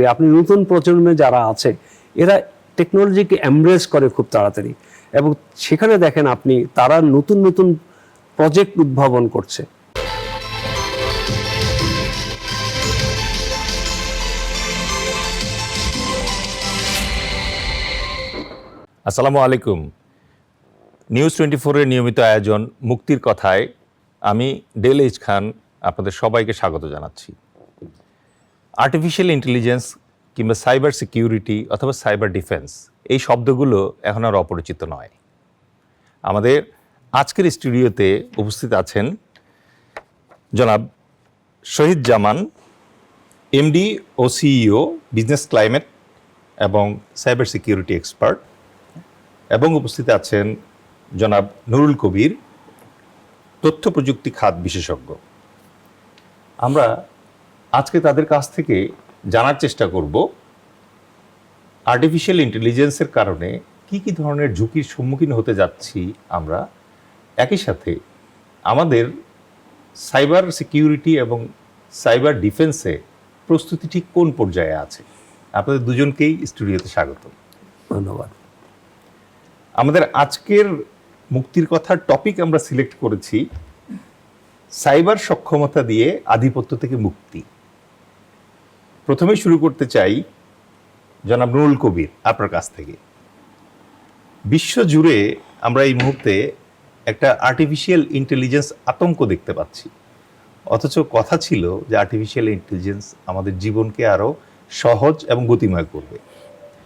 আপনি নতুন প্রজন্মে যারা আছে এরা টেকনোলজিকে এমব্রেস করে খুব তাড়াতাড়ি, এবং সেখানে দেখেন আপনি তারা নতুন নতুন প্রজেক্ট উদ্ভাবন করছে। আসসালামু আলাইকুম। নিউজ 24-এর নিয়মিত আয়োজন মুক্তির কথায় আমি ডেল এইচ খান আপনাদের সবাইকে স্বাগত জানাচ্ছি। আর্টিফিশিয়াল ইন্টেলিজেন্স কিংবা সাইবার সিকিউরিটি অথবা সাইবার ডিফেন্স এই শব্দগুলো এখন আর অপরিচিত নয়। আমাদের আজকের স্টুডিওতে উপস্থিত আছেন জনাব শহীদ জামান, এমডি ও সিইও, বিজনেস ক্লাইমেট এবং সাইবার সিকিউরিটি এক্সপার্ট, এবং উপস্থিত আছেন জনাব নুরুল কবির, তথ্য প্রযুক্তি খাত বিশেষজ্ঞ। আমরা আজকে তাদের কাছ থেকে জানার চেষ্টা করব আর্টিফিশিয়াল ইন্টেলিজেন্সের কারণে কি কি ধরনের ঝুঁকির সম্মুখীন হতে যাচ্ছি আমরা, একই সাথে আমাদের সাইবার সিকিউরিটি এবং সাইবার ডিফেন্সে প্রস্তুতি ঠিক কোন পর্যায়ে আছে। আপনাদের দুজনকেই স্টুডিওতে স্বাগত। ধন্যবাদ। আমাদের আজকের মুক্তির কথার টপিক আমরা সিলেক্ট করেছি সাইবার সক্ষমতা দিয়ে আধিপত্য থেকে মুক্তি। প্রথমে শুরু করতে চাই জনাব নুরুল কবির আপনার কাছ থেকে। বিশ্ব জুড়ে আমরা এই মুহূর্তে একটা আর্টিফিশিয়াল ইন্টেলিজেন্স আতঙ্ক দেখতে পাচ্ছি, অথচ কথা ছিল যে আর্টিফিশিয়াল ইন্টেলিজেন্স আমাদের জীবনকে আরও সহজ এবং গতিময় করবে।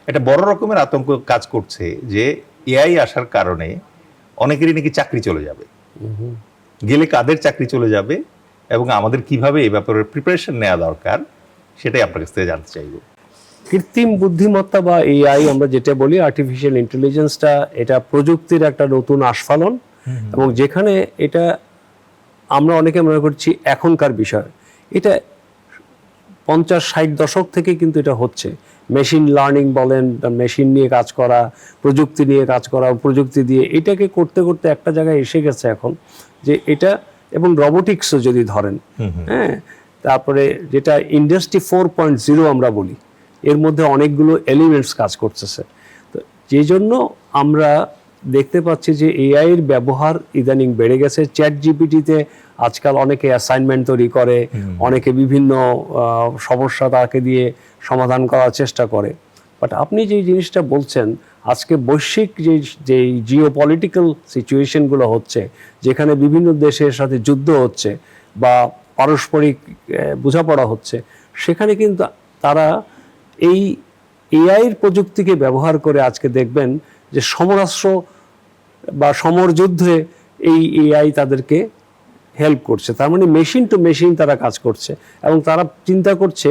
একটা বড় রকমের আতঙ্ক কাজ করছে যে এআই আসার কারণে অনেকেরই নাকি চাকরি চলে যাবে, গেলে কাদের চাকরি চলে যাবে এবং আমাদের কিভাবে এই ব্যাপারে প্রিপারেশন নেওয়া দরকার সেটাই আপনার কাছ থেকে জানতে চাইব। কৃত্রিম বুদ্ধিমত্তা বা এআই আমরা যেটা বলি, আর্টিফিশিয়াল ইন্টেলিজেন্সটা এটা প্রযুক্তির একটা নতুন আস্ফালন, এবং যেখানে এটা আমরা অনেকে মনে করছি এখনকার বিষয়, এটা 50-60 দশক থেকে কিন্তু এটা হচ্ছে। মেশিন লার্নিং বলেন, মেশিন নিয়ে কাজ করা, প্রযুক্তি নিয়ে কাজ করা, প্রযুক্তি দিয়ে এটাকে করতে করতে একটা জায়গায় এসে গেছে এখন যে এটা, এবং রোবোটিক্সও যদি ধরেন, হ্যাঁ, তারপরে যেটা ইন্ডাস্ট্রি 4.0 আমরা বলি, এর মধ্যে অনেকগুলো এলিমেন্টস কাজ করতেছে। তো যে জন্য আমরা দেখতে পাচ্ছি যে এআইয়ের ব্যবহার ইদানিং বেড়ে গেছে। চ্যাট জিপিটিতে আজকাল অনেকে অ্যাসাইনমেন্ট তৈরি করে, অনেকে বিভিন্ন সমস্যা তাকে দিয়ে সমাধান করার চেষ্টা করে। বাট আপনি যে জিনিসটা বলছেন, আজকে বৈশ্বিক যে জিও পলিটিক্যাল সিচুয়েশনগুলো হচ্ছে, যেখানে বিভিন্ন দেশের সাথে যুদ্ধ হচ্ছে বা পারস্পরিক বোঝাপড়া হচ্ছে, সেখানে কিন্তু তারা এই এআইয়ের প্রযুক্তিকে ব্যবহার করে আজকে দেখবেন যে সমরাস্ত্র বা সমর যুদ্ধে এই এআই তাদেরকে হেল্প করছে। তার মানে মেশিন টু মেশিন তারা কাজ করছে, এবং তারা চিন্তা করছে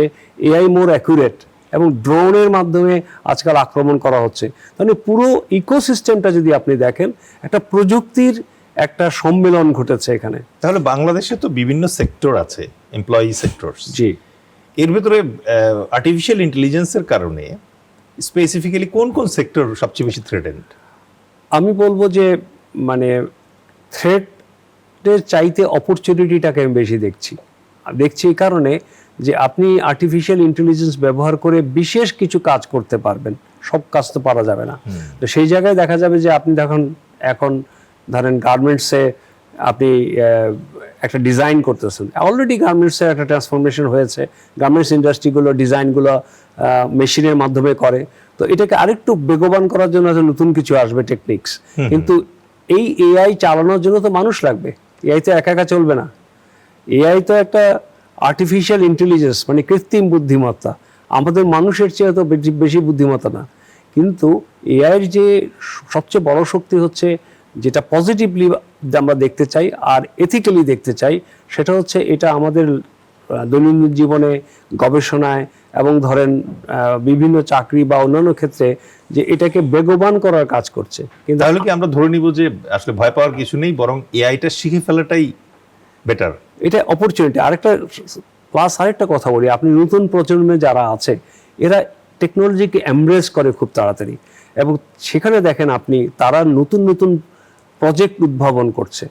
এআই মোর অ্যাকুরেট, এবং ড্রোনের মাধ্যমে আজকাল আক্রমণ করা হচ্ছে। তাহলে পুরো ইকোসিস্টেমটা যদি আপনি দেখেন, একটা প্রযুক্তির একটা সম্মেলন ঘটেছে এখানে। তাহলে বাংলাদেশে তো বিভিন্ন সেক্টর আছে, এমপ্লয়ি সেক্টর, জি, এর ভিতরে আর্টিফিশিয়াল ইন্টেলিজেন্সের কারণে স্পেসিফিক্যালি কোন কোন সেক্টর সবচেয়ে বেশি থ্রেটেন্ড? আমি বলবো যে মানে থ্রেটের চাইতে অপরচুনিটিটাকে আমি বেশি দেখছি এই কারণে যে আপনি আর্টিফিশিয়াল ইন্টেলিজেন্স ব্যবহার করে বিশেষ কিছু কাজ করতে পারবেন, সব কাজ তো পারা যাবে না। তো সেই জায়গায় দেখা যাবে যে আপনি এখন ধরেন গার্মেন্টসে আপনি একটা ডিজাইন করতেছেন, অলরেডি গার্মেন্টসে একটা ট্রান্সফরমেশন হয়েছে, গার্মেন্টস ইন্ডাস্ট্রিগুলো ডিজাইনগুলো মেশিনের মাধ্যমে করে। তো এটাকে আরেকটু বেগবান করার জন্য নতুন কিছু আসবে, টেকনিক্স। কিন্তু এই এআই চালানোর জন্য তো মানুষ লাগবে, এআই তো একা একা চলবে না। এআই তো একটা আর্টিফিশিয়াল ইন্টেলিজেন্স, মানে কৃত্রিম বুদ্ধিমত্তা, আমাদের মানুষের চেয়ে তো বেশি বুদ্ধিমত্তা না। কিন্তু এআইয়ের যে সবচেয়ে বড় শক্তি হচ্ছে, যেটা পজিটিভলি আমরা দেখতে চাই আর এথিক্যালি দেখতে চাই, সেটা হচ্ছে এটা আমাদের দৈনন্দিন জীবনে, গবেষণায় এবং ধরেন বিভিন্ন চাকরি বা অন্যান্য ক্ষেত্রে যে এটাকে বেগবান করার কাজ করছে। কিন্তু তাহলে কি আমরা ধরে নিব যে আসলে ভয় পাওয়ার কিছু নেই, বরং এআইটা শিখে ফেলাটাই বেটার? এটা অপরচুনিটি। আরেকটা কথা বলি, আপনি নতুন প্রজন্মে যারা আছে এরা টেকনোলজিকে এমব্রেস করে খুব তাড়াতাড়ি, এবং সেখানে দেখেন আপনি তারা নতুন নতুন প্রজেক্ট উদ্ভাবন করছে।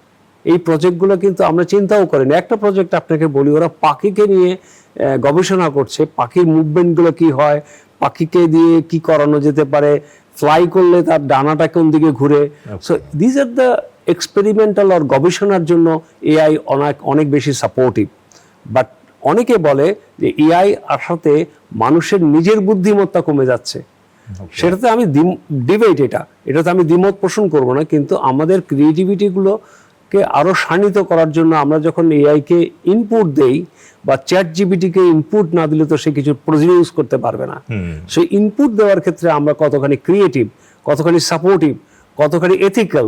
এই প্রজেক্টগুলো কিন্তু আমরা চিন্তাও করিনি। একটা প্রজেক্ট আপনাকে বলি, ওরা পাখিকে নিয়ে গবেষণা করছে, পাখির মুভমেন্টগুলো কি হয়, পাখিকে দিয়ে কি করানো যেতে পারে, ফ্লাই করলে তার ডানাটা কোন দিকে ঘুরে। So this are the experimental আর গবেষণার জন্য এআই অনেক বেশি সাপোর্টিভ। বাট অনেকে বলে যে এআই আসাতে মানুষের নিজের বুদ্ধিমত্তা কমে যাচ্ছে। সেটাতে আমি ডিবেট, এটাতে আমি দ্বিমত পোষণ করব না, কিন্তু আমাদের ক্রিয়েটিভিটিগুলোকে আরো শানিত করার জন্য আমরা যখন এআইকে ইনপুট দেই বা চ্যাট জিপিটিকে ইনপুট না দিলে তো সে কিছু প্রডিউস করতে পারবে না। সেই ইনপুট দেওয়ার ক্ষেত্রে আমরা কতখানি ক্রিয়েটিভ, কতখানি সাপোর্টিভ, কতখানি এথিক্যাল,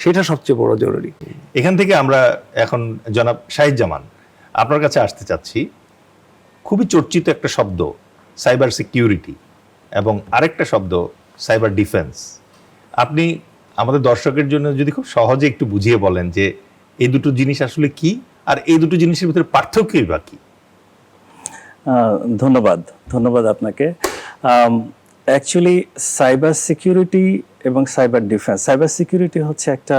সেটা সবচেয়ে বড় জরুরি। এখান থেকে আমরা এখন জনাব শাহিজ্জামান আপনার কাছে আসতে চাচ্ছি। খুবই চর্চিত একটা শব্দ সাইবার সিকিউরিটি এবং আরেকটা শব্দ সাইবার ডিফেন্স। আপনি আমাদের দর্শকের জন্য যদি খুব সহজে একটু বুঝিয়ে বলেন যে এই দুটো জিনিস আসলে কি, আর এই দুটো জিনিসের ভিতরে পার্থক্যই বা কি? ধন্যবাদ আপনাকে। অ্যাকচুয়ালি সাইবার সিকিউরিটি এবং সাইবার ডিফেন্স, সাইবার সিকিউরিটি হচ্ছে একটা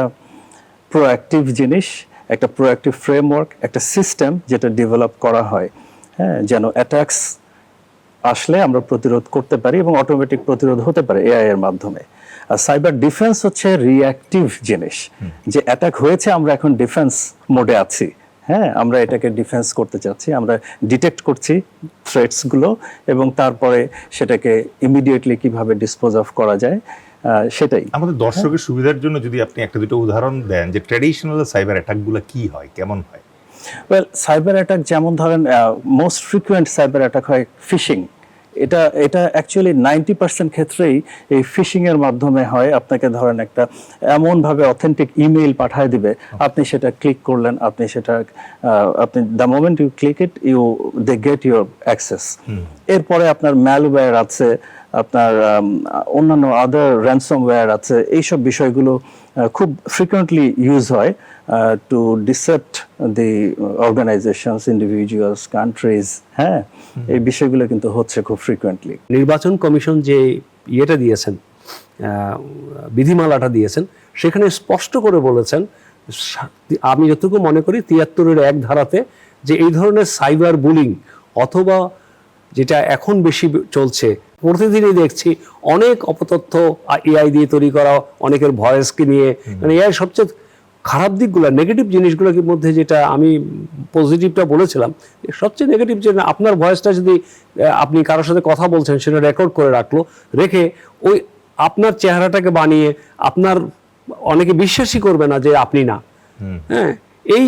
প্রোঅ্যাক্টিভ জিনিস, একটা প্রোঅ্যাক্টিভ ফ্রেমওয়ার্ক, একটা সিস্টেম যেটা ডেভেলপ করা হয়, হ্যাঁ, যেন অ্যাটাকস আসলে আমরা প্রতিরোধ করতে পারি এবং অটোমেটিক প্রতিরোধ হতে পারে এআই এর মাধ্যমে। আর সাইবার ডিফেন্স হচ্ছে রিঅ্যাক্টিভ জিনিস, যে অ্যাটাক হয়েছে আমরা এখন ডিফেন্স মোডে আছি, হ্যাঁ, আমরা এটাকে ডিফেন্স করতে চাচ্ছি, আমরা ডিটেক্ট করছি থ্রেটসগুলো এবং তারপরে সেটাকে ইমিডিয়েটলি কিভাবে ডিসপোজ অফ করা যায় সেটাই। আমাদের দর্শকের সুবিধার জন্য যদি আপনি একটা দুটো উদাহরণ দেন যে ট্র্যাডিশনাল সাইবার অ্যাটাকগুলো কি হয়, কেমন হয়? ওয়েল, সাইবার অ্যাটাক যেমন ধরেন মোস্ট ফ্রিকুয়েন্ট সাইবার অ্যাটাক হয় ফিশিং। এটা অ্যাকচুয়ালি 90% ক্ষেত্রেই এই ফিশিং এর মাধ্যমে হয়। আপনাকে ধরেন একটা এমনভাবে অথেন্টিক ইমেইল পাঠায় দিবে, আপনি সেটা ক্লিক করলেন, আপনি the moment you click it they get your access. এরপরে আপনার ম্যালওয়্যার আছে, আপনার অন্যান্য আদার র্যানসমওয়্যার আছে, এইসব বিষয়গুলো খুব ফ্রিকুয়েন্টলি ইউজ হয় টু ডিসেপ্ট দি অর্গানাইজেশনস, ইন্ডিভিজুয়ালস, কান্ট্রিজ, হ্যাঁ, এই বিষয়গুলো কিন্তু হচ্ছে খুব ফ্রিকুয়েন্টলি। নির্বাচন কমিশন যে ইয়েটা দিয়েছেন, বিধিমালাটা দিয়েছেন, সেখানে স্পষ্ট করে বলেছেন, আমি যতটুকু মনে করি 73-এর 1 ধারাতে, যে এই ধরনের সাইবার বুলিং অথবা যেটা এখন বেশি চলছে, প্রতিদিনই দেখছি অনেক অপতথ্য এআই দিয়ে তৈরি করা, অনেকের ভয়েসকে নিয়ে, মানে এআই সবচেয়ে খারাপ দিকগুলো, নেগেটিভ জিনিসগুলোর মধ্যে যেটা আমি পজিটিভটা বলেছিলাম, সবচেয়ে নেগেটিভ যে আপনার ভয়েসটা যদি আপনি কারোর সাথে কথা বলছেন সেটা রেকর্ড করে রেখে ওই আপনার চেহারাটাকে বানিয়ে আপনার অনেকে বিশ্বাসই করবে না যে আপনি না। হ্যাঁ, এই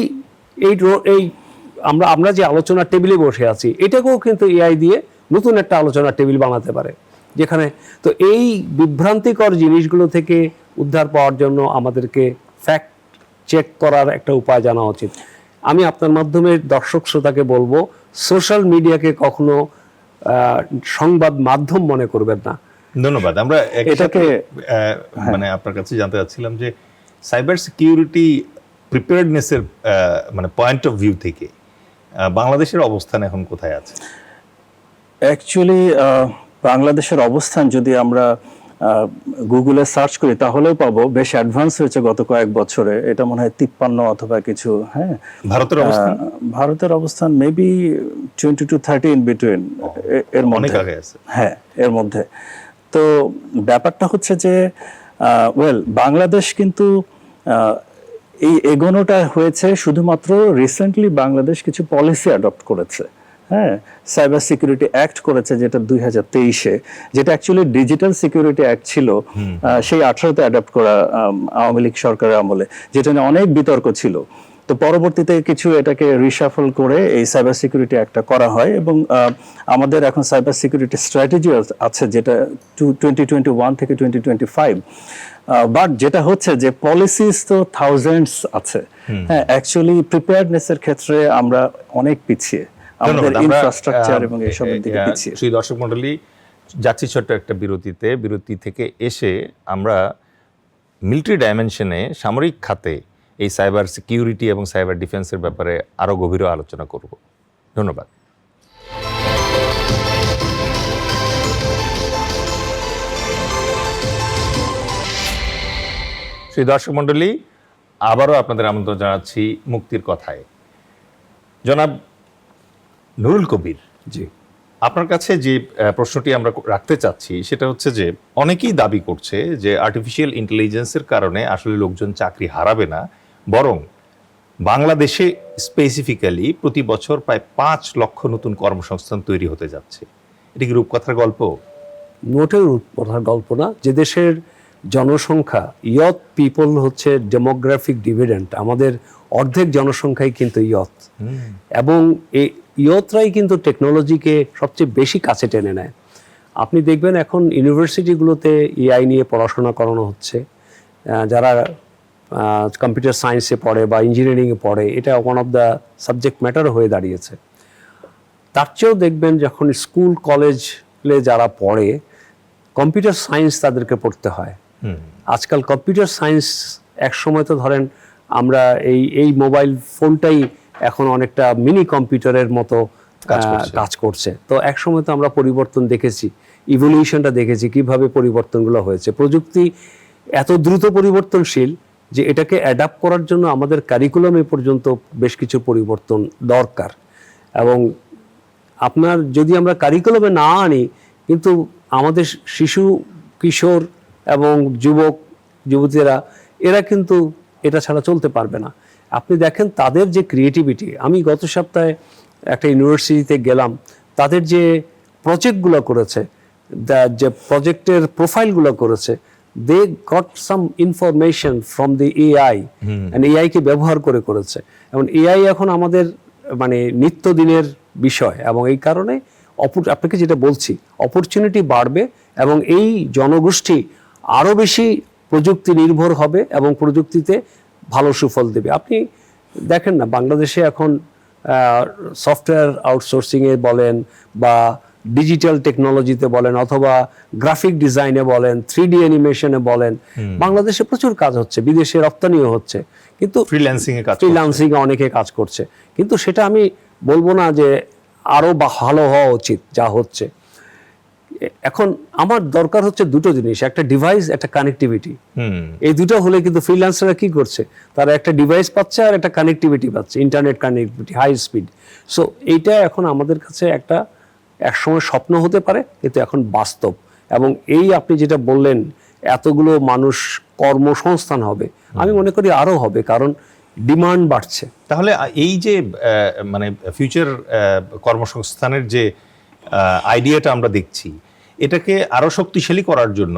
আমরা যে আলোচনার টেবিলে বসে আছি, এটাকেও কিন্তু এআই দিয়ে নতুন একটা আলোচনার টেবিল বানাতে পারে, যেখানে তো এই বিভ্রান্তিকর জিনিসগুলো থেকে উদ্ধার পাওয়ার জন্য আমাদেরকে ফ্যাক্ট চেক করার একটা উপায় জানা উচিত। আমি আপনার মাধ্যমে দর্শক শ্রোতাকে বলবো, সোশ্যাল মিডিয়াকে কখনো সংবাদ মাধ্যম মনে করবেন না। ধন্যবাদ। আমরা এটাকে মানে আপনার কাছে জানতে চাচ্ছিলাম যে সাইবার সিকিউরিটি প্রিপেয়ারনেসের মানে পয়েন্ট অফ ভিউ থেকে বাংলাদেশের অবস্থান এখন কোথায় আছে? অ্যাকচুয়ালি বাংলাদেশের অবস্থান যদি আমরা গুগলে সার্চ করি তাহলেও পাবো বেশ অ্যাডভান্স হয়েছে গত কয়েক বছরে। এটা মনে হয় 53 অথবা কিছু। হ্যাঁ, ভারতের অবস্থান মেবি 20 to 30 ইন বিটুইন, এর মধ্যে। হ্যাঁ, এর মধ্যে। তো ব্যাপারটা হচ্ছে যে ওয়েল, বাংলাদেশ কিন্তু এই এগোনোটা হয়েছে শুধুমাত্র রিসেন্টলি। বাংলাদেশ কিছু পলিসি অ্যাডপ্ট করেছে, হ্যাঁ, সাইবার সিকিউরিটি অ্যাক্ট করেছে, যেটা 2023-এ, যেটা অ্যাকচুয়ালি ডিজিটাল সিকিউরিটি অ্যাক্ট ছিল, সেই 18-তে অ্যাডপ্ট করা আওয়ামী লীগ সরকারের আমলে, যেটা নিয়ে অনেক বিতর্ক ছিল। তো পরবর্তীতে কিছু এটাকে রিশাফল করে এই সাইবার সিকিউরিটি অ্যাক্টটা করা হয় এবং আমাদের এখন সাইবার সিকিউরিটি স্ট্র্যাটেজি আছে, যেটা 2021 থেকে 2025। বাট যেটা হচ্ছে যে পলিসিস তো থাউজেন্ডস আছে, হ্যাঁ, অ্যাকচুয়ালি প্রিপেয়ারনেসের ক্ষেত্রে আমরা অনেক পিছিয়ে, আমাদের ইনফ্রাস্ট্রাকচার এবং এইসবের দিকে পিছিয়ে। সেই দর্শক মণ্ডলী, যাচ্ছি ছোট্ট একটা বিরতি থেকে এসে আমরা মিলিটারি ডাইমেনশনে, সামরিক খাতে এই সাইবার সিকিউরিটি এবং সাইবার ডিফেন্সের ব্যাপারে আরও গভীর আলোচনা করব। ধন্যবাদ। সেই দর্শক মণ্ডলী, আবারও আপনাদের আমন্ত্রণ জানাচ্ছি মুক্তির কথায়। জনাব নুরুল কবির, জি, আপনার কাছে যে প্রশ্নটি আমরা রাখতে চাচ্ছি সেটা হচ্ছে যে অনেকেই দাবি করছে যে আর্টিফিশিয়াল ইন্টেলিজেন্সের কারণে আসলে লোকজন চাকরি হারাবে না, বরং বাংলাদেশে স্পেসিফিক্যালি প্রতি বছর প্রায় 5 লক্ষ নতুন কর্মসংস্থান তৈরি হতে যাচ্ছে। এটা কি রূপকথার গল্প? মোটেও কথার গল্প না। যে দেশের জনসংখ্যা, ইয়থ পিপল হচ্ছে ডেমোগ্রাফিক ডিভিডেন্ট, আমাদের অর্ধেক জনসংখ্যাই কিন্তু ইয়থ, এবং এই ইয়থরাই কিন্তু টেকনোলজিকে সবচেয়ে বেশি কাছে টেনে নেয়। আপনি দেখবেন এখন ইউনিভার্সিটিগুলোতে এআই নিয়ে পড়াশোনা করানো হচ্ছে। যারা কম্পিউটার সায়েন্সে পড়ে বা ইঞ্জিনিয়ারিংয়ে পড়ে, এটা one of the subject matter হয়ে দাঁড়িয়েছে। তার চেয়েও দেখবেন যখন স্কুল কলেজে যারা পড়ে, কম্পিউটার সায়েন্স তাদেরকে পড়তে হয়। আজকাল কম্পিউটার সায়েন্স, এক সময় তো ধরেন আমরা এই মোবাইল ফোনটাই এখন অনেকটা মিনি কম্পিউটারের মতো কাজ করছে। তো এক সময় তো আমরা পরিবর্তন দেখেছি, ইভলিউশনটা দেখেছি, কিভাবে পরিবর্তনগুলো হয়েছে। প্রযুক্তি এত দ্রুত পরিবর্তনশীল যে এটাকে অ্যাডাপ্ট করার জন্য আমাদের কারিকুলামে পর্যন্ত বেশ কিছু পরিবর্তন দরকার। এবং আপনার যদি আমরা কারিকুলামে না আনি, কিন্তু আমাদের শিশু, কিশোর এবং যুবক যুবতীরা এরা কিন্তু এটা ছাড়া চলতে পারবে না। আপনি দেখেন তাদের যে ক্রিয়েটিভিটি, আমি গত সপ্তাহে একটা ইউনিভার্সিটিতে গেলাম, তাদের যে প্রজেক্টগুলো করেছে, যে প্রজেক্টের প্রোফাইলগুলো করেছে, they got some information from the AI, এআইকে ব্যবহার করেছে। এবং এআই এখন আমাদের মানে নিত্যদিনের বিষয়, এবং এই কারণে আপনাকে যেটা বলছি, অপরচুনিটি বাড়বে এবং এই জনগোষ্ঠী আরও বেশি প্রযুক্তি নির্ভর হবে এবং প্রযুক্তিতে ভালো সুফল দেবে। আপনি দেখেন না, বাংলাদেশে এখন সফটওয়্যার আউটসোর্সিংয়ে বলেন বা ডিজিটাল টেকনোলজিতে বলেন অথবা গ্রাফিক ডিজাইনে বলেন, 3D অ্যানিমেশনে বলেন, বাংলাদেশে প্রচুর কাজ হচ্ছে, বিদেশে রপ্তানিও হচ্ছে। কিন্তু ফ্রিল্যান্সিংয়ে অনেকে কাজ করছে, কিন্তু সেটা আমি বলবো না যে আরও ভালো হওয়া উচিত যা হচ্ছে। এখন আমার দরকার হচ্ছে দুটো জিনিস, একটা ডিভাইস, একটা কানেক্টিভিটি। এই দুটো হলে কিন্তু ফ্রিল্যান্সাররা কি করছে, তারা একটা ডিভাইস পাচ্ছে আর একটা কানেক্টিভিটি পাচ্ছে, internet connectivity, high speed. So এইটা এখন আমাদের কাছে একটা একসময় স্বপ্ন হতে পারে, কিন্তু এখন বাস্তব। এবং এই আপনি যেটা বললেন, এতগুলো মানুষ কর্মসংস্থান হবে, আমি মনে করি আরও হবে, কারণ ডিমান্ড বাড়ছে। তাহলে এই যে মানে ফিউচার কর্মসংস্থানের যে আইডিয়াটা আমরা দেখছি, এটাকে আরো শক্তিশালী করার জন্য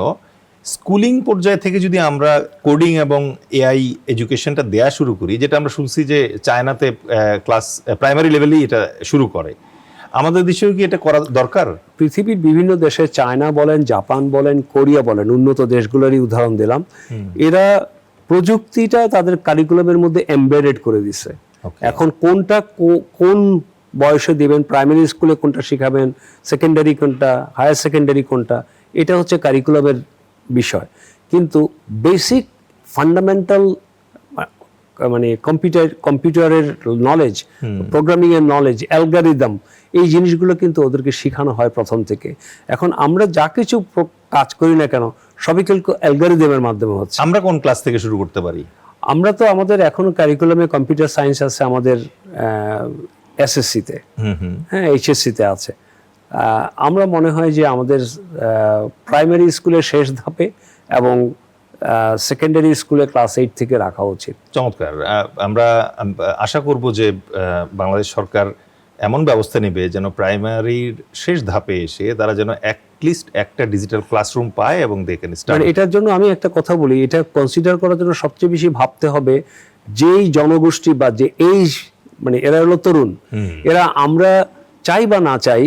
স্কুলিং পর্যায় থেকে যদি আমরা কোডিং এবং এআই এডুকেশনটা দেয়া শুরু করি, যেটা আমরা শুনছি যে চায়নাতে ক্লাস প্রাইমারি লেভেলেই এটা শুরু করে, আমাদের দেশেও কি এটা করা দরকার? পৃথিবীর বিভিন্ন দেশে, চায়না বলেন, জাপান বলেন, কোরিয়া বলেন, উন্নত দেশগুলোরই উদাহরণ দিলাম, এরা প্রযুক্তিটা তাদের কারিকুলামের মধ্যে এমবেডেড করে দিছে। এখন কোনটা কোন বয়সে দিবেন, প্রাইমারি স্কুলে কোনটা শিখাবেন, সেকেন্ডারি কোনটা, হায়ার সেকেন্ডারি কোনটা, এটা হচ্ছে কারিকুলামের বিষয়। কিন্তু বেসিক ফান্ডামেন্টাল মানে কম্পিউটারের নলেজ, প্রোগ্রামিং এর নলেজ, অ্যালগরিদম, এই জিনিসগুলো কিন্তু ওদেরকে শেখানো হয় প্রথম থেকে। এখন আমরা যা কিছু কাজ করি না কেন, সবই কিন্তু অ্যালগরিদমের মাধ্যমে হচ্ছে। আমরা কোন ক্লাস থেকে শুরু করতে পারি? আমরা তো আমাদের এখনো কারিকুলামে কম্পিউটার সায়েন্স আছে, আমাদের এসএসসিতে, হ্যাঁ, এইচএসসিতে আছে। আমরা মনে হয় যে আমাদের প্রাইমারি স্কুলের শেষ ধাপে এবং সেকেন্ডারি স্কুলে ক্লাস 8 থেকে রাখা উচিত। চমৎকার। আমরা আশা করব যে বাংলাদেশ সরকার এমন ব্যবস্থা নেবে যেন প্রাইমারির শেষ ধাপে এসে তারা যেন অ্যাটলিস্ট একটা ডিজিটাল ক্লাসরুম পায় এবং দেখেন। মানে এটার জন্য আমি একটা কথা বলি, এটা কনসিডার করার জন্য সবচেয়ে বেশি ভাবতে হবে যেই জনগোষ্ঠী বা যে এইজ, মানে এরা হলো তরুণ, এরা আমরা চাই বা না চাই,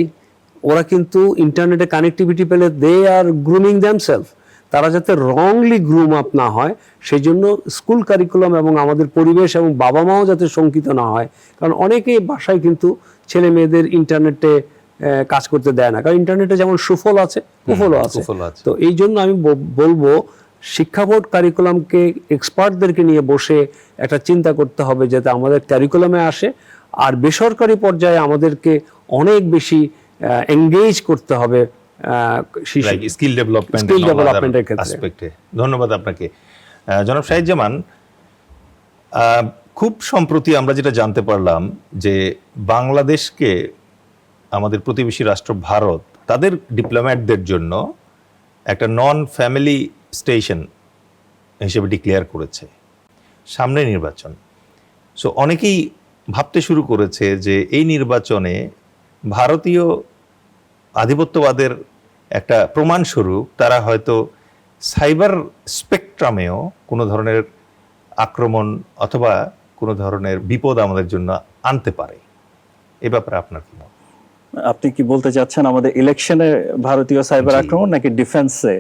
ওরা কিন্তু ইন্টারনেটে কানেক্টিভিটি পেলে দে আর গ্রুমিং দেমসেলফ। তারা যাতে রংলি গ্রুম আপ না হয়, সেই জন্য স্কুল কারিকুলাম এবং আমাদের পরিবেশ এবং বাবা মাও যাতে শঙ্কিত না হয়। কারণ অনেকেই বাসায় কিন্তু ছেলে মেয়েদের ইন্টারনেটে কাজ করতে দেয় না, কারণ ইন্টারনেটে যেমন সুফল আছে কুফলও আছে। তো এই জন্য আমি বলবো শিক্ষা বোর্ড কারিকুলামকে এক্সপার্টদেরকে নিয়ে বসে একটা চিন্তা করতে হবে যাতে আমাদের কারিকুলামে আসে, আর বেসরকারি পর্যায়ে আমাদেরকে অনেক বেশি এনগেজ করতে হবে স্কিল ডেভেলপমেন্টের ক্ষেত্রে। ধন্যবাদ আপনাকে। জনাব শাহিদ জামান, খুব সম্প্রতি আমরা যেটা জানতে পারলাম যে বাংলাদেশকে আমাদের প্রতিবেশী রাষ্ট্র ভারত তাদের ডিপ্লোম্যাটদের জন্য একটা নন ফ্যামিলি স্টেশন হিসেবে ডিক্লেয়ার করেছে। সামনে নির্বাচন, সো অনেকেই ভাবতে শুরু করেছে যে এই নির্বাচনে ভারতীয় আধিপত্যবাদের একটা প্রমাণস্বরূপ তারা হয়তো সাইবার স্পেকট্রামেও কোনো ধরনের আক্রমণ অথবা কোনো ধরনের বিপদ আমাদের জন্য আনতে পারে। এ ব্যাপারে আপনার কি মত? আপনি কি বলতে চাচ্ছেন আমাদের ইলেকশনে ভারতীয় সাইবার জি। আক্রমণ নাকি ডিফেন্সে?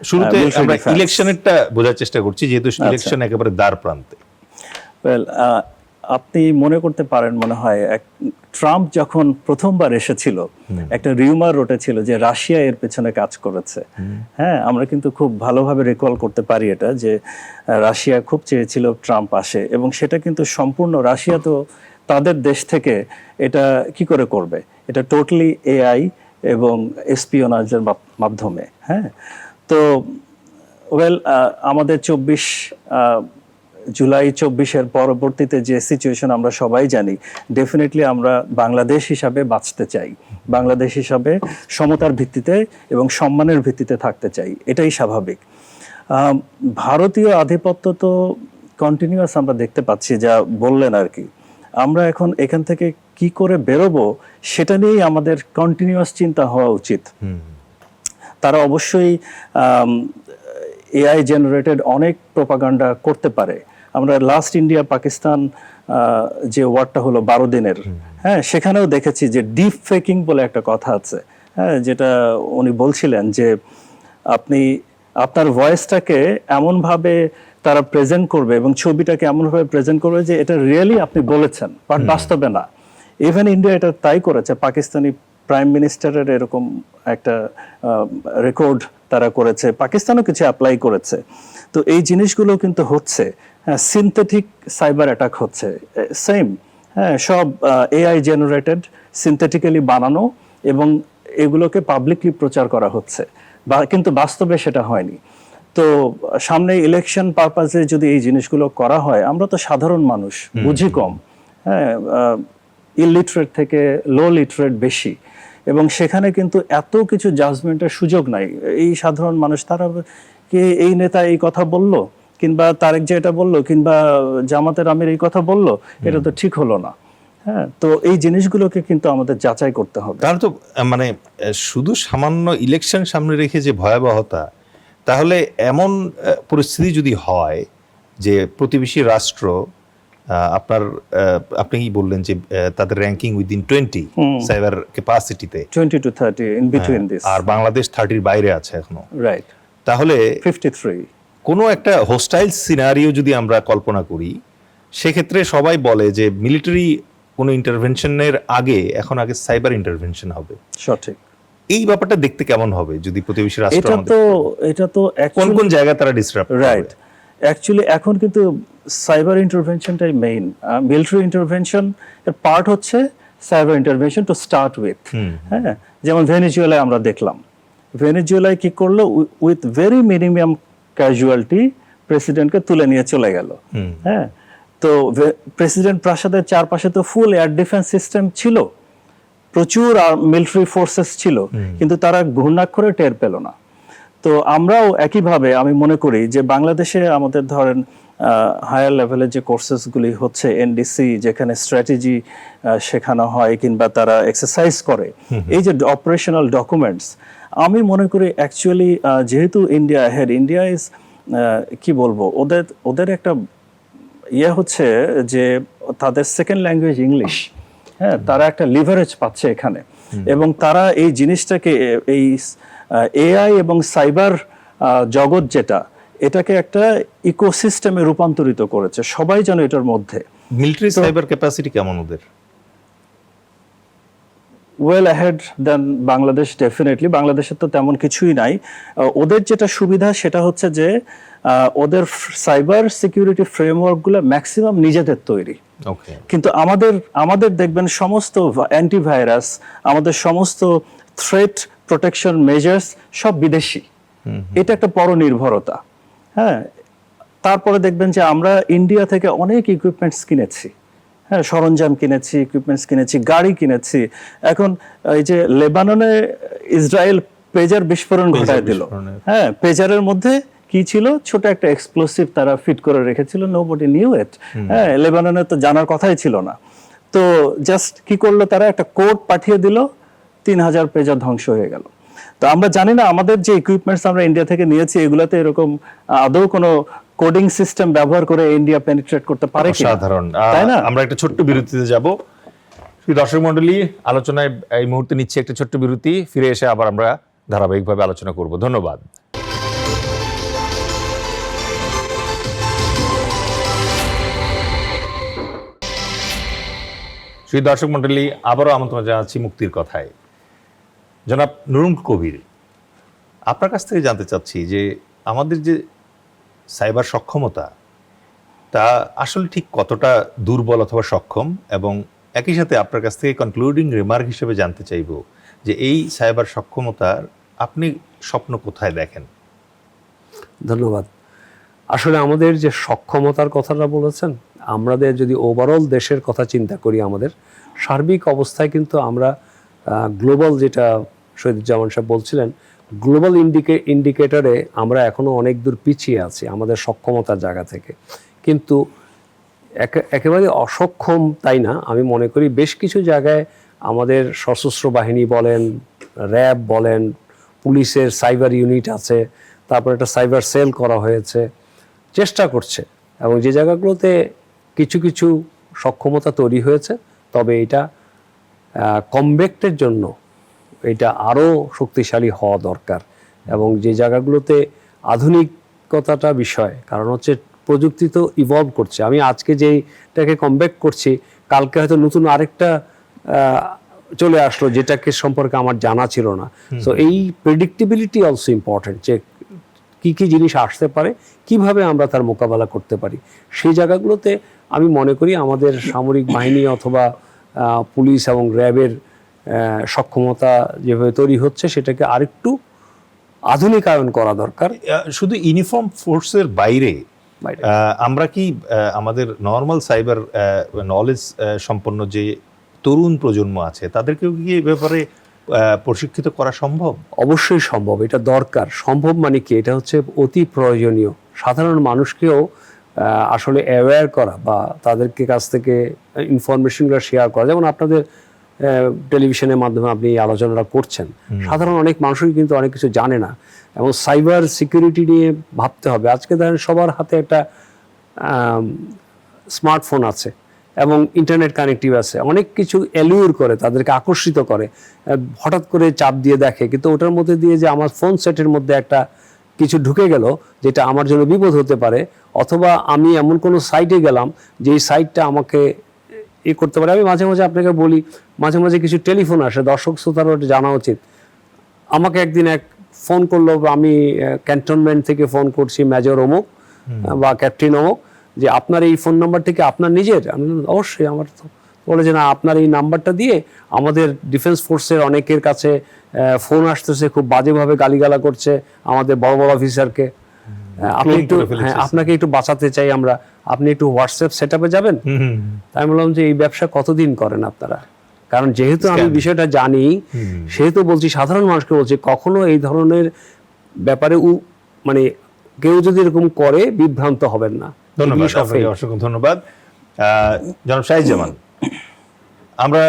শুরুতে military আমরা defense? ইলেকশনেরটা বোঝার চেষ্টা করছি, যেহেতু ইলেকশন একেবারে দ্বার প্রান্তে। ওয়েল, আপনি মনে করতে পারেন মনে হয় ট্রাম্প যখন প্রথমবার এসেছিল একটা রিউমার উঠেছিল যে রাশিয়া এর পেছনে কাজ করেছে। হ্যাঁ, আমরা কিন্তু খুব ভালোভাবে রিকল করতে পারি এটা, যে রাশিয়া খুব চেয়েছিল ট্রাম্প আসে, এবং সেটা কিন্তু সম্পূর্ণ রাশিয়া তো তাদের দেশ থেকে এটা কি করে করবে, এটা টোটালি এআই এবং এসপিওনাজের মাধ্যমে। হ্যাঁ, তো ওয়েল, আমাদের জুলাই 24-এর পরবর্তীতে যে সিচুয়েশন আমরা সবাই জানি, ডেফিনেটলি আমরা বাংলাদেশ হিসাবে বাঁচতে চাই, বাংলাদেশ হিসাবে সমতার ভিত্তিতে এবং সম্মানের ভিত্তিতে থাকতে চাই, এটাই স্বাভাবিক। ভারতীয় আধিপত্য তো কন্টিনিউয়াস আমরা দেখতে পাচ্ছি, যা বললেন আর কি। আমরা এখন এখান থেকে কি করে বেরোবো সেটা নিয়েই আমাদের কন্টিনিউয়াস চিন্তা হওয়া উচিত। তারা অবশ্যই এআই জেনারেটেড অনেক প্রোপাগান্ডা করতে পারে। আমরা লাস্ট ইন্ডিয়া পাকিস্তান যে ওয়ারটা হলো 12 দিনের, হ্যাঁ, সেখানেও দেখেছি যে ডিপ ফেকিং বলে একটা কথা আছে। হ্যাঁ, যেটা উনি বলছিলেন যে আপনি আপনার ভয়েসটাকে এমনভাবে তারা প্রেজেন্ট করবে এবং ছবিটাকে এমনভাবে প্রেজেন্ট করবে যে এটা রিয়েলি আপনি বলেছেন, বাট বাস্তবে না। ইভেন ইন্ডিয়া এটা তাই করেছে, পাকিস্তানি প্রাইম মিনিস্টারের এরকম একটা রেকর্ড তারা করেছে, পাকিস্তানও কিছু অ্যাপ্লাই করেছে। তো এই জিনিসগুলো কিন্তু হচ্ছে, হ্যাঁ, সিনথেটিক সাইবার অ্যাটাক হচ্ছে সেম, হ্যাঁ, সব এআই জেনারেটেড, সিনথেটিক্যালি বানানো, এবং এগুলোকে পাবলিকলি প্রচার করা হচ্ছে, কিন্তু বাস্তবে সেটা হয়নি। তো সামনে ইলেকশন পারপাসে যদি এই জিনিসগুলো করা হয়, আমরা তো সাধারণ মানুষ, বুঝি কম, হ্যাঁ, ইলিটারেট থেকে লো লিটারেট বেশি, এবং সেখানে কিন্তু এত কিছু জাজমেন্টের সুযোগ নাই। এই সাধারণ মানুষ তারা কে এই নেতা এই কথা বলল, কিংবা তারেক যে এটা বললো, কিংবা জামাতের আমির এই কথা বললো, এটা তো ঠিক হলো না। হ্যাঁ, তো এই জিনিসগুলোকে কিন্তু আমাদের যাচাই করতে হবে। তাহলে তো মানে শুধু সামান্য ইলেকশন সামনে রেখে যে ভয়াবহতা, তাহলে এমন পরিস্থিতি যদি হয় যে প্রতিবেশী রাষ্ট্র আপনি কি বললেন যে তাদের র্যাঙ্কিং উইদিন 20 সাইবার ক্যাপাসিটিতে 20 to 30 in between this, আর বাংলাদেশ 30-র বাইরে আছে এখনো, রাইট, তাহলে 53। কোনো একটা হোস্টাইল সিনারিও যদি আমরা কল্পনা করি, সেক্ষেত্রে সবাই বলে যে মিলিটারি কোনো ইন্টারভেনশনের আগে সাইবার ইন্টারভেনশন হবে। সঠিক। এই ব্যাপারটা দেখতে কেমন হবে যদি প্রতিবেশী রাষ্ট্র এটা তো কোন কোন জায়গায় তারা ডিসরাপ্ট করবে? রাইট, অ্যাকচুয়ালি এখন কিন্তু সাইবার ইন্টারভেনশনটাই মেইন। মিলিটারি ইন্টারভেনশন এর পার্ট হচ্ছে cyber intervention to start with. হ্যাঁ, যেমন ভেনেজুয়েলায় আমরা দেখলাম, ভেনেজুয়েলায় কি করলো, উইথ ভেরি মিনিমাম ক্যাজুয়ালিটি প্রেসিডেন্টকে তুলে নিয়ে চলে গেল। হ্যাঁ, তো প্রেসিডেন্ট প্রাসাদের চারপাশে তো ফুল এয়ার ডিফেন্স সিস্টেম ছিল, প্রচুর মিলিটারি ফোর্সেস ছিল, কিন্তু তারা ঘূর্ণাক্ষরে টের পেল না। তো আমরাও একইভাবে আমি মনে করি যে বাংলাদেশে আমাদের ধরেন হায়ার লেভেলের যে কোর্সেসগুলি হচ্ছে, এনডিসি, যেখানে স্ট্র্যাটেজি শেখানো হয় কিংবা তারা এক্সারসাইজ করে, এই যে অপারেশনাল ডকুমেন্টস, আমি মনে করি অ্যাকচুয়ালি যেহেতু ইন্ডিয়া হেড, ইন্ডিয়া ইজ কি বলবো, ওদের একটা ইয়ে হচ্ছে যে তাদের সেকেন্ড ল্যাঙ্গুয়েজ ইংলিশ। হ্যাঁ, তারা একটা লিভারেজ পাচ্ছে এখানে, এবং তারা এই জিনিসটাকে, এই এআই এবং সাইবার জগৎ যেটা, এটাকে একটা ইকোসিস্টেমে রূপান্তরিত করেছে, সবাই যেন এটার মধ্যে। মিলিটারি সাইবার ক্যাপাসিটি কেমন ওদের? ওয়েল অ্যাহেড দেন বাংলাদেশ, ডেফিনেটলি। বাংলাদেশের তো তেমন কিছুই নাই। ওদের যেটা সুবিধা সেটা হচ্ছে যে ওদের সাইবার সিকিউরিটি ফ্রেমওয়ার্কগুলো ম্যাক্সিমাম নিজেদের তৈরি। কিন্তু আমাদের দেখবেন সমস্ত অ্যান্টিভাইরাস, আমাদের সমস্ত থ্রেট প্রোটেকশন মেজার্স সব বিদেশি। এটা একটা পরনির্ভরতা। হ্যাঁ, তারপরে দেখবেন যে আমরা ইন্ডিয়া থেকে অনেক ইকুইপমেন্টস কিনেছি, হ্যাঁ, সরঞ্জাম কিনেছি, ইকুইপমেন্টস কিনেছি, গাড়ি কিনেছি। এখন এই যে লেবাননে ইসরায়েল পেজার বিস্ফোরণ ঘটায় দিল, হ্যাঁ, পেজারের মধ্যে কি ছিল, ছোট একটা এক্সপ্লোসিভ তারা ফিট করে রেখেছিল, নোবডি নিউ ইট, হ্যাঁ, লেবাননে তো জানার কথাই ছিল না। তো জাস্ট কি করলো, তারা একটা কোড পাঠিয়ে দিল, 3000 পেজার ধ্বংস হয়ে গেল। তো আমরা জানি না আমাদের যে ইকুইপমেন্টস আমরা ইন্ডিয়া থেকে নিয়েছি এগুলাতে এরকম আদৌ কোনো কোডিং সিস্টেম ব্যবহার করে ইন্ডিয়া পেনিট্রেট করতে পারে কি? সাধারণ, তাই না? আমরা একটা ছোট্ট বিরতিতে যাব। দর্শক মণ্ডলী, আলোচনায় এই মুহূর্তে নিচ্ছে একটা ছোট্ট বিরতি, ফিরে এসে আবার আমরা ধারাবাহিকভাবে আলোচনা করব। ধন্যবাদ। সেই দর্শক মণ্ডলী, আবারও আমন্ত্রণ জানাচ্ছি মুক্তির কথায়। জনাব নুরুল কবির, আপনার কাছ থেকে জানতে চাচ্ছি যে আমাদের যে সাইবার সক্ষমতা তা আসলে ঠিক কতটা দুর্বল অথবা সক্ষম, এবং একই সাথে আপনার কাছ থেকে কনক্লুডিং রিমার্ক হিসেবে জানতে চাইব যে এই সাইবার সক্ষমতার আপনি স্বপ্ন কোথায় দেখেন? ধন্যবাদ। আসলে আমাদের যে সক্ষমতার কথাটা বলেছেন, আমাদের যদি ওভারঅল দেশের কথা চিন্তা করি, আমাদের সার্বিক অবস্থায় কিন্তু আমরা গ্লোবাল, যেটা শহীদুজ্জামান সাহেব বলছিলেন, গ্লোবাল ইন্ডিকেটরে আমরা এখনও অনেক দূর পিছিয়ে আছি আমাদের সক্ষমতার জায়গা থেকে। কিন্তু একেবারে অসক্ষম তাই না, আমি মনে করি বেশ কিছু জায়গায় আমাদের সশস্ত্র বাহিনী বলেন, র্যাব বলেন, পুলিশের সাইবার ইউনিট আছে, তারপর একটা সাইবার সেল করা হয়েছে, চেষ্টা করছে, এবং যে জায়গাগুলোতে কিছু কিছু সক্ষমতা তৈরি হয়েছে, তবে এটা কমব্যাক্টের জন্য এটা আরও শক্তিশালী হওয়া দরকার। এবং যে জায়গাগুলোতে আধুনিকতাটা বিষয়, কারণ হচ্ছে প্রযুক্তি তো ইভলভ করছে। আমি আজকে যেটাকে কমব্যাক্ট করছি, কালকে হয়তো নতুন আরেকটা চলে আসলো যেটাকে সম্পর্কে আমার জানা ছিল না। সো এই প্রেডিক্টিবিলিটি অলসো ইম্পর্টেন্ট, যে কী কী জিনিস আসতে পারে, কিভাবে আমরা তার মোকাবেলা করতে পারি। সেই জায়গাগুলোতে আমি মনে করি আমাদের সামরিক বাহিনী অথবা পুলিশ এবং র্যাবের সক্ষমতা যেভাবে তৈরি হচ্ছে সেটাকে আরেকটু আধুনিকায়ন করা দরকার। শুধু ইউনিফর্ম ফোর্সের বাইরে আমরা কি আমাদের নর্মাল সাইবার নলেজ সম্পন্ন যে তরুণ প্রজন্ম আছে তাদেরকেও কি এই ব্যাপারে প্রশিক্ষিত করা সম্ভব? অবশ্যই সম্ভব, এটা দরকার। সম্ভব মানে কি, এটা হচ্ছে অতি প্রয়োজনীয়। সাধারণ মানুষকেও আসলে অ্যাওয়্যার করা বা তাদেরকে কাছ থেকে ইনফরমেশনগুলো শেয়ার করা, যেমন আপনাদের টেলিভিশনের মাধ্যমে আপনি এই আলোচনাটা করছেন, সাধারণ অনেক মানুষই কিন্তু অনেক কিছু জানে না, এবং সাইবার সিকিউরিটি নিয়ে ভাবতে হবে। আজকে ধরেন সবার হাতে একটা স্মার্টফোন আছে এবং ইন্টারনেট কানেক্টিভ আছে, অনেক কিছু অ্যালিউর করে, তাদেরকে আকর্ষিত করে, হঠাৎ করে চাপ দিয়ে দেখে, কিন্তু ওটার মধ্যে দিয়ে যে আমার ফোন সেটের মধ্যে একটা কিছু ঢুকে গেল যেটা আমার জন্য বিপদ হতে পারে, অথবা আমি এমন কোনো সাইটে গেলাম যেই সাইটটা আমাকে করতে পারে। আমি মাঝে মাঝে আপনাকে বলি, মাঝে মাঝে কিছু টেলিফোন আসে, দর্শক শ্রোতারও জানা উচিত। আমাকে একদিন এক ফোন করলো, আমি ক্যান্টনমেন্ট থেকে ফোন করছি, মেজর অমুক বা ক্যাপ্টেন অমুক, যে আপনার এই ফোন নাম্বার থেকে আপনার নিজের? আমি অবশ্যই আমার। তো বলে যে না, আপনার এই নাম্বারটা দিয়ে আমাদের ডিফেন্স ফোর্সের অনেকের কাছে ফোন আসতেছে, খুব বাজেভাবে গালিগালা করছে আমাদের বড় বড় অফিসারকে, আপনি একটু, হ্যাঁ, আপনাকে একটু বাঁচাতে চাই আমরা, আপনি একটু হোয়াটসঅ্যাপ সেট আপে যাবেন। তাই বললাম যে এই ব্যবসা কতদিন করেন আপনারা? কারণ যেহেতু আমি বিষয়টা জানি, সেহেতু বলছি, সাধারণ মানুষকে বলছি, কখনো এই ধরনের ব্যাপারে মানে কেউ যদি এরকম করে বিভ্রান্ত হবেন না। ধন্যবাদ, অসংখ্য ধন্যবাদ। জনাব শাহিজ্জামান, আমরা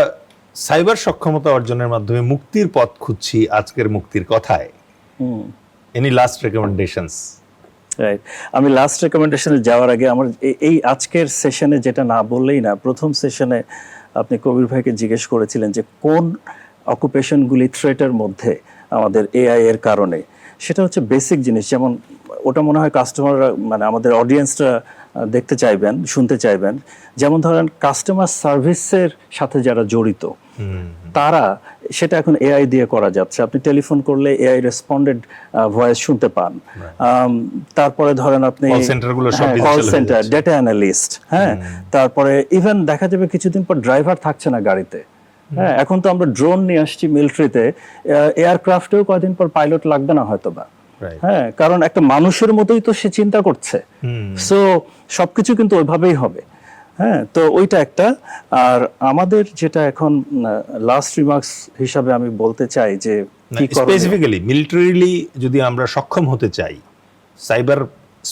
সাইবার সক্ষমতা অর্জনের মাধ্যমে মুক্তির পথ খুঁজছি আজকের মুক্তির কথায়। Any last recommendations? রাইট, আমি লাস্ট রেকমেন্ডেশনে যাওয়ার আগে আমার এই আজকের সেশনে যেটা না বললেই না, প্রথম সেশনে আপনি কবির ভাইকে জিজ্ঞেস করেছিলেন যে কোন অকুপেশনগুলি থ্রেটের মধ্যে আমাদের এআই এর কারণে। সেটা হচ্ছে বেসিক জিনিস, যেমন ওটা মনে হয় কাস্টমাররা, মানে আমাদের অডিয়েন্সরা দেখতে চাইবেন, শুনতে চাইবেন। যেমন ধরেন কাস্টমার সার্ভিসের সাথে যারা জড়িত তারা, সেটা এখন এআই দিয়ে করা যাচ্ছে। আপনি টেলিফোন করলে এআই রেসপন্ডেড ভয়েস শুনতে পান। তারপরে ধরেন আপনি কল সেন্টার, ডেটা অ্যানালিস্ট, হ্যাঁ, তারপরে ইভেন দেখা যাবে কিছুদিন পর ড্রাইভার থাকছে না গাড়িতে। হ্যাঁ, এখন তো আমরা ড্রোন নিয়ে আসছি মিলিটারিতে, এয়ারক্রাফটেও কয়েকদিন পর পাইলট লাগবে না হয়তো বা। Right. হ্যাঁ, কারণ একটা মানুষের মতোই তো সে চিন্তা করছে, সো সবকিছু কিন্তু ওইভাবেই হবে। হ্যাঁ, তো ওইটা একটা। আর আমাদের যেটা এখন লাস্ট রিমার্কস হিসাবে আমি বলতে চাই যে কি করণীয়। স্পেসিফিক্যালি মিলিটারিলি যদি আমরা সক্ষম হতে চাই সাইবার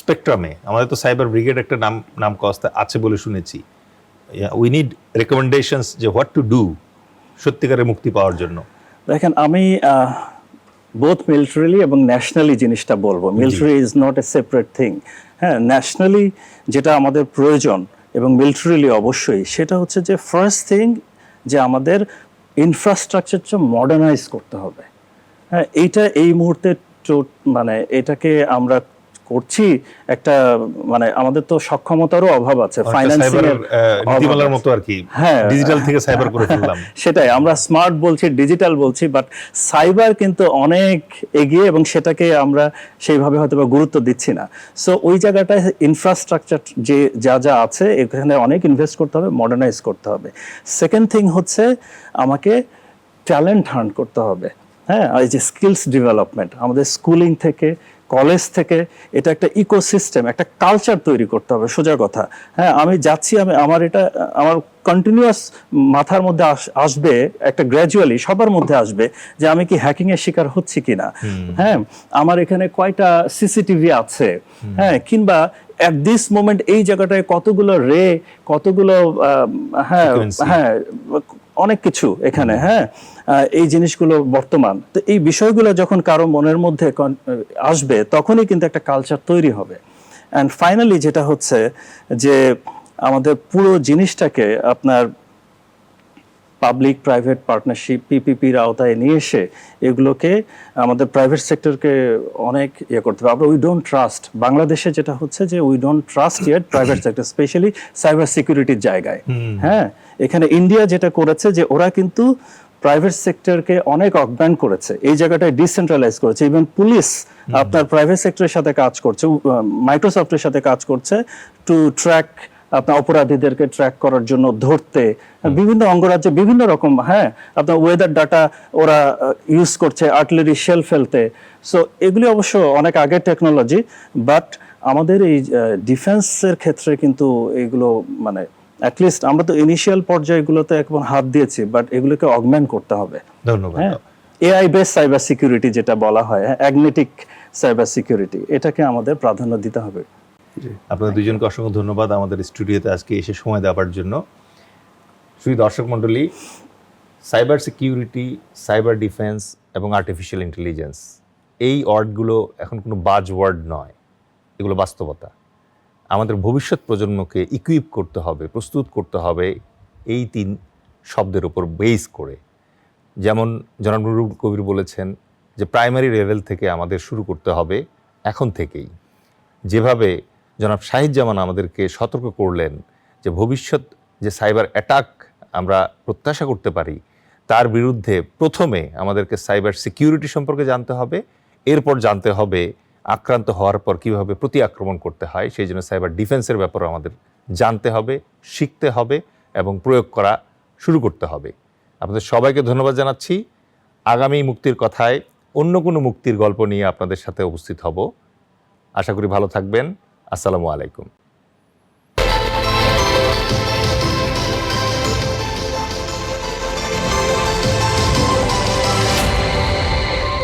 স্পেকট্রামে, আমাদের তো সাইবার ব্রিগেড একটা নাম কস্তা আছে বলে শুনেছি, উই নিড রেকমেন্ডেশনস যে হোয়াট টু ডু সত্যিকারের মুক্তি পাওয়ার জন্য। দেখেন, আমি বোথ মিলিটারিলি এবং ন্যাশনালি জিনিসটা বলবো। Military is not a separate thing. হ্যাঁ, ন্যাশনালি যেটা আমাদের প্রয়োজন এবং মিলিটারিলি অবশ্যই, সেটা হচ্ছে যে ফার্স্ট থিং যে আমাদের ইনফ্রাস্ট্রাকচারটা মডার্নাইজ করতে হবে। হ্যাঁ, এইটা এই মুহূর্তে মানে এটাকে আমরা করছি একটা, মানে আমাদের তো সক্ষমতারও অভাব আছে, ফাইন্যান্সিং এর নীতিমালার মতো আর কি, হ্যাঁ, ডিজিটাল থেকে সাইবার করে ফেললাম। সেটাই, আমরা স্মার্ট বলছি, ডিজিটাল বলছি, বাট সাইবার কিন্তু অনেক এগিয়ে এবং সেটাকে আমরা সেইভাবে হয়তো বা গুরুত্ব দিচ্ছি না। সো ওই জায়গাটায় ইনফ্রাস্ট্রাকচার যে যা আছে এখানে অনেক ইনভেস্ট করতে হবে, মডার্নাইজ করতে হবে। সেকেন্ড থিং হচ্ছে আমাকে ট্যালেন্ট হান্ট করতে হবে। হ্যাঁ, এই যে স্কিলস ডেভেলপমেন্ট আমাদের স্কুলিং থেকে, কলেজ থেকে, এটা একটা ইকোসিস্টেম, একটা কালচার তৈরি করতে হবে, সোজা কথা। হ্যাঁ, আমি যাচ্ছি, আমার এটা আমার কন্টিনিউয়াস মাথার মধ্যে আসবে, একটা গ্র্যাজুয়ালি সবার মধ্যে আসবে যে আমি কি হ্যাকিং এর শিকার হচ্ছি কিনা। হ্যাঁ, আমার এখানে কয়টা সিসিটিভি আছে, হ্যাঁ, কিংবা অ্যাট দিস মোমেন্ট এই জায়গাটায় কতগুলো কতগুলো হ্যাঁ হ্যাঁ অনেক কিছু এখানে। হ্যাঁ, এই জিনিসগুলো বর্তমান, তো এই বিষয়গুলো যখন কারো মনের মধ্যে আসবে তখনই কিন্তু একটা কালচার তৈরি হবে। অ্যান্ড ফাইনালি যেটা হচ্ছে যে আমাদের পুরো জিনিসটাকে আপনার পাবলিক প্রাইভেট পার্টনারশিপ, পিপিপির আওতায় নিয়ে এসে এগুলোকে আমাদের প্রাইভেট সেক্টরকে অনেক করতে হবে। আমরা উই ডোন্ট ট্রাস্ট, বাংলাদেশে যেটা হচ্ছে যে we don't trust yet private sector, specially cyber সিকিউরিটির জায়গায়। হ্যাঁ, এখানে ইন্ডিয়া যেটা করেছে যে ওরা কিন্তু প্রাইভেট সেক্টরকে অনেক অগমেন্ট করেছে, এই জায়গাটায় ডিসেন্ট্রালাইজ করেছে। ইভেন পুলিশ আপনার প্রাইভেট সেক্টরের সাথে কাজ করছে, মাইক্রোসফটের সাথে কাজ করছে টু ট্র্যাক আপনার অপরাধীদেরকে ট্র্যাক করার জন্য, ধরতে বিভিন্ন অঙ্গরাজ্যে বিভিন্ন রকম, হ্যাঁ, আপনার ওয়েদার ডাটা ওরা ইউজ করছে, আর্টিলারি শেল ফেলতে। সো এগুলি অবশ্য অনেক আগের টেকনোলজি, বাট আমাদের এই ডিফেন্সের ক্ষেত্রে কিন্তু এগুলো মানে অ্যাটলিস্ট আমরা তো ইনিশিয়াল পর্যায়গুলোতে একবার হাত দিয়েছি, বাট এগুলোকে অগমেন্ট করতে হবে। ধন্যবাদ। হ্যাঁ, এআই বেস সাইবার সিকিউরিটি যেটা বলা হয়, অ্যাগনেটিক সাইবার সিকিউরিটি, এটাকে আমাদের প্রাধান্য দিতে হবে। আপনাদের দুজনকে অসংখ্য ধন্যবাদ আমাদের স্টুডিওতে আজকে এসে সময় দেওয়ার জন্য। শুধু দর্শক মণ্ডলী, সাইবার সিকিউরিটি, সাইবার ডিফেন্স এবং আর্টিফিশিয়াল ইন্টেলিজেন্স, এই ওয়ার্ডগুলো এখন কোনো বাজ ওয়ার্ড নয়, এগুলো বাস্তবতা। আমাদের ভবিষ্যৎ প্রজন্মকে ইকুইপ করতে হবে, প্রস্তুত করতে হবে এই 3 শব্দের উপর বেস করে। যেমন জনাব নুরুল কবির বলেছেন যে প্রাইমারি লেভেল থেকে আমাদের শুরু করতে হবে এখন থেকেই। যেভাবে জনাব শাহিদ জামান আমাদেরকে সতর্ক করলেন যে ভবিষ্যৎ যে সাইবার অ্যাটাক আমরা প্রত্যাশা করতে পারি, তার বিরুদ্ধে প্রথমে আমাদেরকে সাইবার সিকিউরিটি সম্পর্কে জানতে হবে, এরপর জানতে হবে আক্রান্ত হওয়ার পর কীভাবে প্রতি আক্রমণ করতে হয়। সেই জন্য সাইবার ডিফেন্সের ব্যাপারে আমাদের জানতে হবে, শিখতে হবে এবং প্রয়োগ করা শুরু করতে হবে। আপনাদের সবাইকে ধন্যবাদ জানাচ্ছি। আগামী মুক্তির কথায় অন্য কোনো মুক্তির গল্প নিয়ে আপনাদের সাথে উপস্থিত হব। আশা করি ভালো থাকবেন। আসসালামু আলাইকুম।